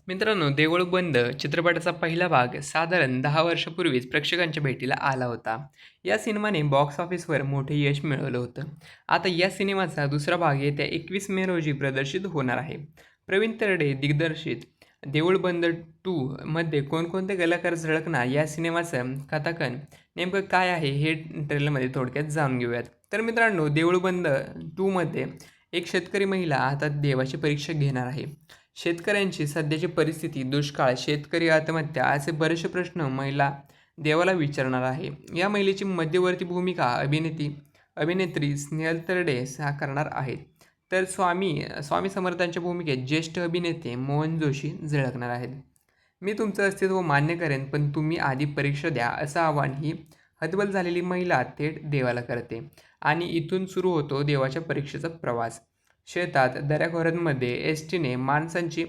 मित्रांनो, देऊळ बंद चित्रपटाचा पहिला भाग साधारण 10 वर्षापूर्वीच प्रेक्षकांच्या भेटीला आला होता. या सिनेमाने बॉक्स ऑफिसवर मोठे यश मिळवलं होतं. आता या सिनेमाचा दुसरा भाग येत्या 21 मे रोजी प्रदर्शित होणार आहे. प्रवीण तरडे दिग्दर्शित देऊळ बंद 2 मध्ये कोणकोणते कलाकार झळकणार, या सिनेमाचं कथाकथन नेमकं काय आहे हे ट्रेलरमध्ये थोडक्यात जाणून घेऊयात. तर मित्रांनो, देऊळ बंद 2 मध्ये एक शेतकरी महिला आता देवाची परीक्षा घेणार आहे. शेतकऱ्यांची सध्याची परिस्थिती, दुष्काळ, शेतकरी आत्महत्या असे बरेचसे प्रश्न महिला देवाला विचारणार आहे. या महिलेची मध्यवर्ती भूमिका अभिनेत्री स्नेहल तरडे साकारणार आहेत. तर स्वामी स्वामी समर्थांच्या भूमिकेत ज्येष्ठ अभिनेते मोहन जोशी झळकणार आहेत. मी तुमचं अस्तित्व मान्य करेन, पण तुम्ही आधी परीक्षा द्या, असं आवाहन ही हतबल झालेली महिला थेट देवाला करते. आणि इथून सुरू होतो देवाच्या परीक्षेचा प्रवास. शेतात, दऱ्याखोऱ्यांमध्ये एस टीने माणसांची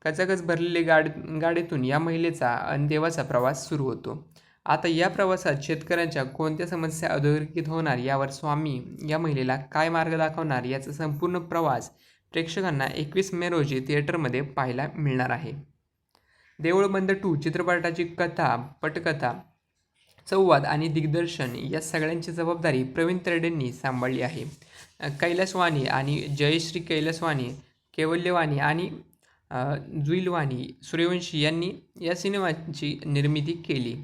कचाकच भरलेली गाडीतून या महिलेचा आणि देवाचा प्रवास सुरू होतो. आता या प्रवासात शेतकऱ्यांच्या कोणत्या समस्या अधोरेखित होणार, यावर स्वामी या महिलेला काय मार्ग दाखवणार, याचा संपूर्ण प्रवास प्रेक्षकांना 21 मे रोजी थिएटरमध्ये पाहायला मिळणार आहे. देऊळ बंद 2 चित्रपटाची कथा, पटकथा, संवाद आणि दिग्दर्शन या सगळ्यांची जबाबदारी प्रवीण तरडेंनी सांभाळली आहे. कैलास वाणी आणि जयश्री कैलास वाणी, कैवल्य आणि जुईल वाणी, सूर्यवंशी यांनी या सिनेमाची निर्मिती केली.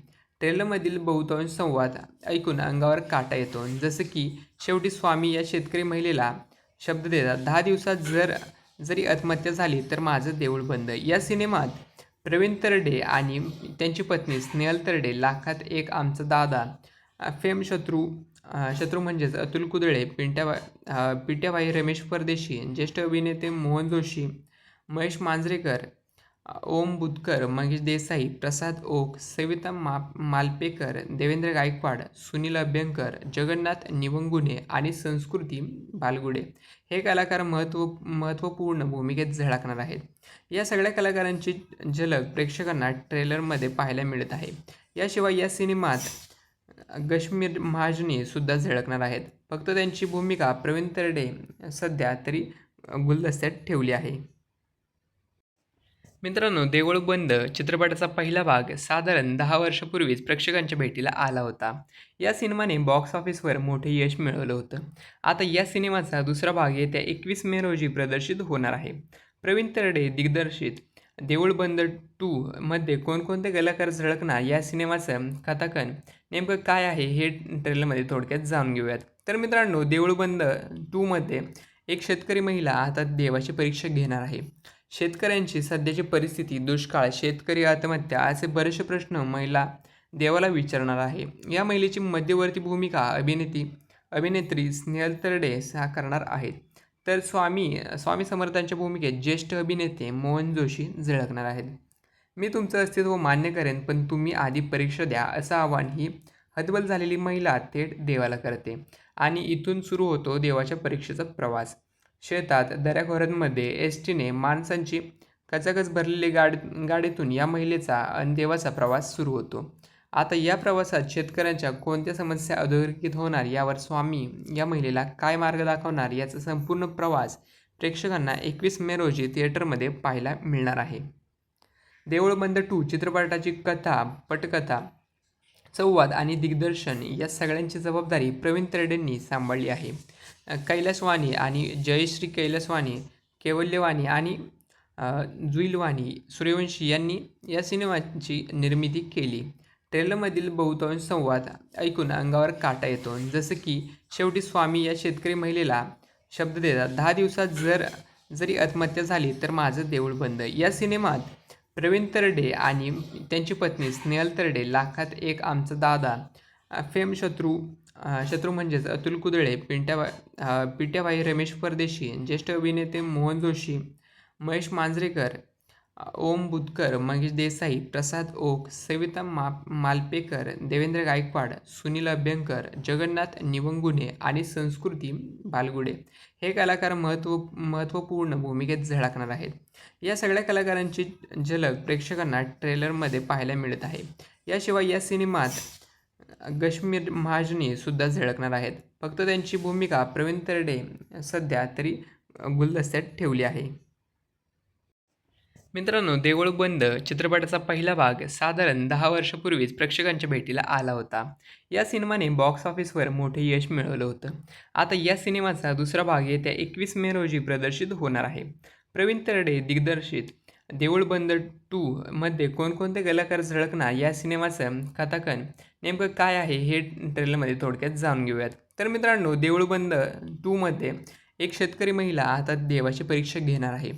ट्रेलरमधील बहुतांश संवाद ऐकून अंगावर काटा येतो. जसं की शेवटी स्वामी या शेतकरी महिलेला शब्द देतात, 10 दिवसात जरी आत्महत्या झाली तर माझं देऊळ बंद. या सिनेमात प्रवीण तरडे आणि त्यांची पत्नी स्नेहल तरडे, लाखात एक आमचा दादा, फेम शत्रू म्हणजेच अतुल कुदळे, पिट्याबाई रमेश परदेशी, ज्येष्ठ अभिनेते मोहन जोशी, महेश मांजरेकर, ओम बुधकर, महेश देसाई, प्रसाद ओक, सविता मालपेकर, देवेंद्र गायकवाड, सुनील अभ्यंकर, जगन्नाथ निवंगुने आणि संस्कृती बालगुडे हे कलाकार महत्त्वपूर्ण भूमिकेत झळकणार आहेत. या सगळ्या कलाकारांची झलक प्रेक्षकांना ट्रेलरमध्ये पाहायला मिळत आहे. याशिवाय या सिनेमात कश्मीर महाजनी सुद्धा झळकणार आहेत. फक्त त्यांची भूमिका प्रवीण तरडे सध्या तरी गुलदस्त्यात ठेवली आहे. मित्रांनो, देऊळ बंद चित्रपटाचा पहिला भाग साधारण 10 वर्षापूर्वीच प्रेक्षकांच्या भेटीला आला होता. या सिनेमाने बॉक्स ऑफिसवर मोठे यश मिळवलं होतं. आता या सिनेमाचा दुसरा भाग येत्या 21 मे रोजी प्रदर्शित होणार आहे. प्रवीण तरडे दिग्दर्शित देऊळ बंद 2 मध्ये कोणकोणते कलाकार झळकणार, या सिनेमाचं कथाकथन नेमकं काय आहे हे ट्रेलरमध्ये थोडक्यात जाणून घेऊयात. तर मित्रांनो, देऊळ बंद 2 मध्ये एक शेतकरी महिला आता देवाची परीक्षा घेणार आहे. शेतकऱ्यांची सध्याची परिस्थिती, दुष्काळ, शेतकरी आत्महत्या असे बरेचसे प्रश्न महिला देवाला विचारणार आहे. या महिलेची मध्यवर्ती भूमिका अभिनेत्री स्नेहल तरडे साकारणार आहेत. तर स्वामी समर्थांच्या भूमिकेत ज्येष्ठ अभिनेते मोहन जोशी झळकणार आहेत. मी तुमचं अस्तित्व मान्य करेन, पण तुम्ही आधी परीक्षा द्या, असं आवाहन ही हतबल झालेली महिला थेट देवाला करते. आणि इथून सुरू होतो देवाच्या परीक्षेचा प्रवास. शेतात, दऱ्याखोऱ्यांमध्ये एस टीने माणसांची कचाकच भरलेली गाडीतून या महिलेचा आणि देवाचा प्रवास सुरू होतो. आता या प्रवासात शेतकऱ्यांच्या कोणत्या समस्या अधोरेखित होणार, यावर स्वामी या महिलेला काय मार्ग दाखवणार, याचा संपूर्ण प्रवास प्रेक्षकांना 21 मे रोजी थिएटरमध्ये पाहायला मिळणार आहे. देऊळ बंद 2 चित्रपटाची कथा, पटकथा, संवाद आणि दिग्दर्शन या सगळ्यांची जबाबदारी प्रवीण तरडेंनी सांभाळली आहे. कैलास वाणी आणि जयश्री कैलास वाणी, कैवल्य वाणी आणि जुईल वाणी, सूर्यवंशी यांनी या सिनेमाची निर्मिती केली. ट्रेलरमधील बहुतांश संवाद ऐकून अंगावर काटा येतो. जसं की शेवटी स्वामी या शेतकरी महिलेला शब्द देतात, 10 दिवसात जरी आत्महत्या झाली तर माझं देऊळ बंद. या सिनेमात प्रवीण तरडे आणि त्यांची पत्नी स्नेहल तरडे, लाखात एक आमचा दादा, फेम शत्रू म्हणजेच अतुल कुदळे, पिट्याबाई रमेश परदेशी, ज्येष्ठ अभिनेते मोहन जोशी, महेश मांजरेकर, ओम बुधकर, महेश देसाई, प्रसाद ओक, सविता मालपेकर, देवेंद्र गायकवाड, सुनील अभ्यंकर, जगन्नाथ निवंगुने आणि संस्कृती बालगुडे हे कलाकार महत्त्वपूर्ण भूमिकेत झळकणार आहेत. या सगळ्या कलाकारांची झलक प्रेक्षकांना ट्रेलरमध्ये पाहायला मिळत आहे. याशिवाय या सिनेमात कश्मीर महाजनी सुद्धा झळकणार आहेत. फक्त त्यांची भूमिका प्रवीण तरडे सध्या तरी गुलदस्त्यात ठेवली आहे. मित्रांनो, देऊळ बंद चित्रपटाचा पहिला भाग साधारण 10 वर्षापूर्वीच प्रेक्षकांच्या भेटीला आला होता. या सिनेमाने बॉक्स ऑफिसवर मोठे यश मिळवलं होतं. आता या सिनेमाचा दुसरा भाग येत्या 21 मे रोजी प्रदर्शित होणार आहे. प्रवीण तरडे दिग्दर्शित देऊळ बंद 2 मध्ये कोणकोणते कलाकार झळकणार, या सिनेमाचं कथाकथन नेमकं काय आहे हे ट्रेलरमध्ये थोडक्यात जाणून घेऊयात. तर मित्रांनो, देऊळ बंद 2 मध्ये एक शेतकरी महिला आता देवाची परीक्षा घेणार आहे.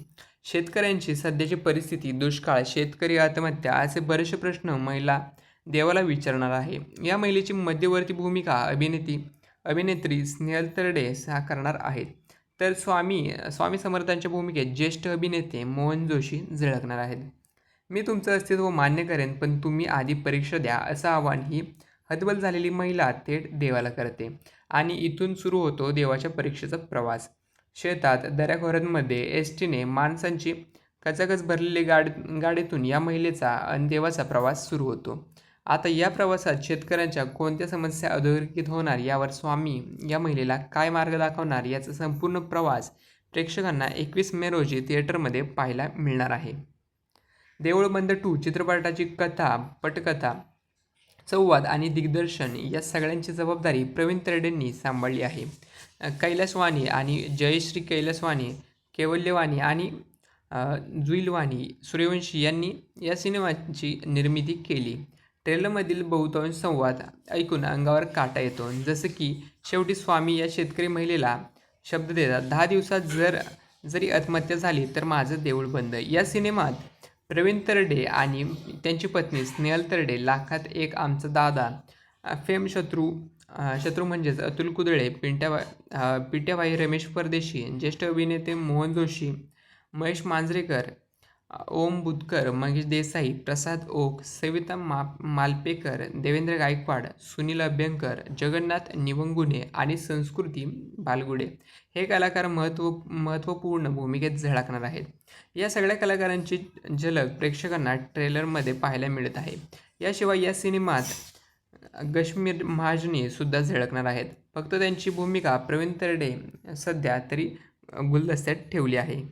शेतकऱ्यांची सध्याची परिस्थिती, दुष्काळ, शेतकरी आत्महत्या असे बरेचसे प्रश्न महिला देवाला विचारणार आहे. या महिलेची मध्यवर्ती भूमिका अभिनेत्री स्नेहल तरडे साकारणार आहेत. तर स्वामी समर्थांच्या भूमिकेत ज्येष्ठ अभिनेते मोहन जोशी झळकणार आहेत. मी तुमचं अस्तित्व मान्य करेन, पण तुम्ही आधी परीक्षा द्या, असं आवाहन ही हतबल झालेली महिला थेट देवाला करते. आणि इथून सुरू होतो देवाच्या परीक्षेचा प्रवास. शेतात, दऱ्याखोऱ्यांमध्ये एस टीने माणसांची कचाकच भरलेली गाडीतून या महिलेचा आणि देवाचा प्रवास सुरू होतो. आता या प्रवासात शेतकऱ्यांच्या कोणत्या समस्या अधोरेखित होणार, यावर स्वामी या महिलेला काय मार्ग दाखवणार, याचा संपूर्ण प्रवास प्रेक्षकांना 21 मे रोजी थिएटरमध्ये पाहायला मिळणार आहे. देऊळ बंद 2 चित्रपटाची कथा, पटकथा, संवाद आणि दिग्दर्शन या सगळ्यांची जबाबदारी प्रवीण तरडेंनी सांभाळली आहे. कैलास वाणी आणि जयश्री कैलास वाणी, कैवल्य आणि जुईल वाणी, सूर्यवंशी यांनी या सिनेमाची निर्मिती केली. ट्रेलरमधील बहुतांश संवाद ऐकून अंगावर काटा येतो. जसं की शेवटी स्वामी या शेतकरी महिलेला शब्द देतात, 10 दिवसात जरी आत्महत्या झाली तर माझं देऊळ बंद. या सिनेमात प्रवीण तरडे आणि त्यांची पत्नी स्नेहल तरडे, लाखात एक आमचा दादा, फेम शत्रू म्हणजेच अतुल कुदळे, पिट्याबाई रमेश परदेशी, ज्येष्ठ अभिनेते मोहन जोशी, महेश मांजरेकर, ओम बुधकर, महेश देसाई, प्रसाद ओक, सविता मालपेकर, देवेंद्र गायकवाड, सुनील अभ्यंकर, जगन्नाथ निवंगुने आणि संस्कृती बालगुडे हे कलाकार महत्त्वपूर्ण भूमिकेत झळकणार आहेत. या सगळ्या कलाकारांची झलक प्रेक्षकांना ट्रेलरमध्ये पाहायला मिळत आहे. याशिवाय या सिनेमात कश्मीर महाजनी सुद्धा झळकणार आहेत. फक्त त्यांची भूमिका प्रवीण तरडे सध्या तरी गुलदस्त्यात ठेवली आहे.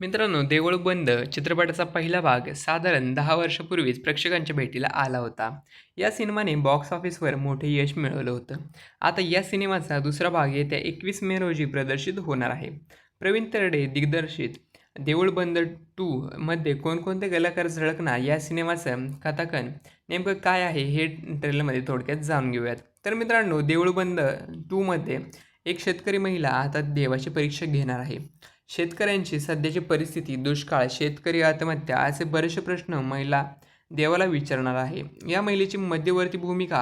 मित्रांनो, देऊळ बंद चित्रपटाचा पहिला भाग साधारण 10 वर्षापूर्वीच प्रेक्षकांच्या भेटीला आला होता. या सिनेमाने बॉक्स ऑफिसवर मोठे यश मिळवलं होतं. आता या सिनेमाचा दुसरा भाग येत्या 21 मे रोजी प्रदर्शित होणार आहे. प्रवीण तरडे दिग्दर्शित देऊळ बंद 2 मध्ये कोणकोणते कलाकार झळकणार, या सिनेमाचं कथाकथन नेमकं काय आहे हे ट्रेलरमध्ये थोडक्यात जाणून घेऊयात. तर मित्रांनो, देऊळ बंद 2 मध्ये एक शेतकरी महिला आता देवाची परीक्षा घेणार आहे. शेतकऱ्यांची सध्याची परिस्थिती, दुष्काळ, शेतकरी आत्महत्या असे बरेचसे प्रश्न महिला देवाला विचारणार आहे. या महिलेची मध्यवर्ती भूमिका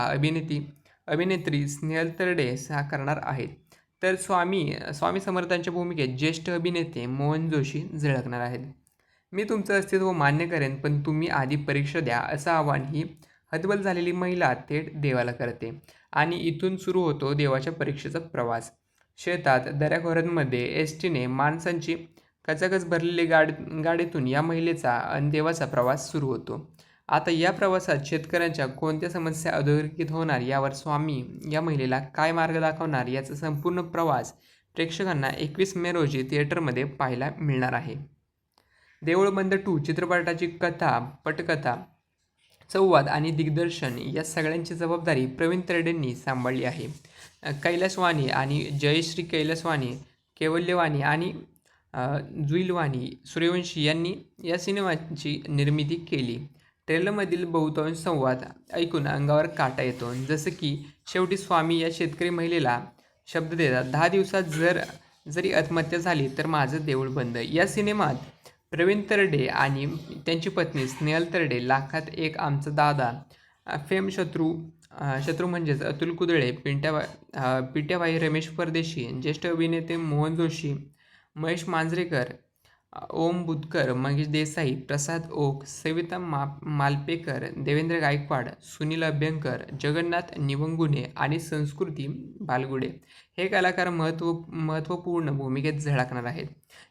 अभिनेत्री स्नेहल तरडे साकारणार आहेत. तर स्वामी समर्थांच्या भूमिकेत ज्येष्ठ अभिनेते मोहन जोशी झळकणार आहेत. मी तुमचं अस्तित्व मान्य करेन, पण तुम्ही आधी परीक्षा द्या, असं आवाहन ही हतबल झालेली महिला थेट देवाला करते. आणि इथून सुरू होतो देवाच्या परीक्षेचा प्रवास. शेतात, दऱ्याखोऱ्यांमध्ये एस टीने माणसांची कचाकच भरलेली गाडीतून या महिलेचा आणि देवाचा प्रवास सुरू होतो. आता या प्रवासात शेतकऱ्यांच्या कोणत्या समस्या अधोरेखित होणार, यावर स्वामी या महिलेला काय मार्ग दाखवणार, याचा संपूर्ण प्रवास प्रेक्षकांना 21 मे रोजी थिएटरमध्ये पाहायला मिळणार आहे. देऊळ बंद 2 चित्रपटाची कथा, पटकथा, संवाद आणि दिग्दर्शन या सगळ्यांची जबाबदारी प्रवीण तरडेंनी सांभाळली आहे. कैलास वाणी आणि जयश्री कैलास वाणी, कैवल्य वाणी आणि जुईल वाणी, सूर्यवंशी यांनी या सिनेमाची निर्मिती केली. ट्रेलरमधील बहुतांश संवाद ऐकून अंगावर काटा येतो. जसं की शेवटी स्वामी या शेतकरी महिलेला शब्द देतात, 10 दिवसात जरी आत्महत्या झाली तर माझं देऊळ बंद. या सिनेमात प्रवीण तरडे आणि त्यांची पत्नी स्नेहल तरडे, लाखात एक आमचा दादा, फेम शत्रू म्हणजेच अतुल कुदळे, पिट्याबाई रमेश परदेशी, ज्येष्ठ अभिनेते मोहन जोशी, महेश मांजरेकर, ओम बुधकर, महेश देसाई, प्रसाद ओक, सविता मालपेकर, देवेंद्र गायकवाड, सुनील अभ्यंकर, जगन्नाथ निवंगुने आणि संस्कृती बालगुडे हे कलाकार महत्त्वपूर्ण भूमिकेत झळकणार आहेत.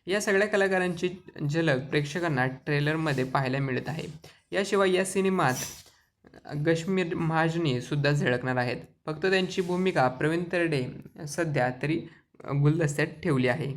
या सगळ्या कलाकारांची झलक प्रेक्षकांना ट्रेलरमध्ये पाहायला मिळत आहे. याशिवाय या सिनेमात कश्मीर महाजनी सुद्धा झळकणार आहेत. फक्त त्यांची भूमिका प्रवीण तरडे सध्या तरी गुलदस्त्यात ठेवली आहे.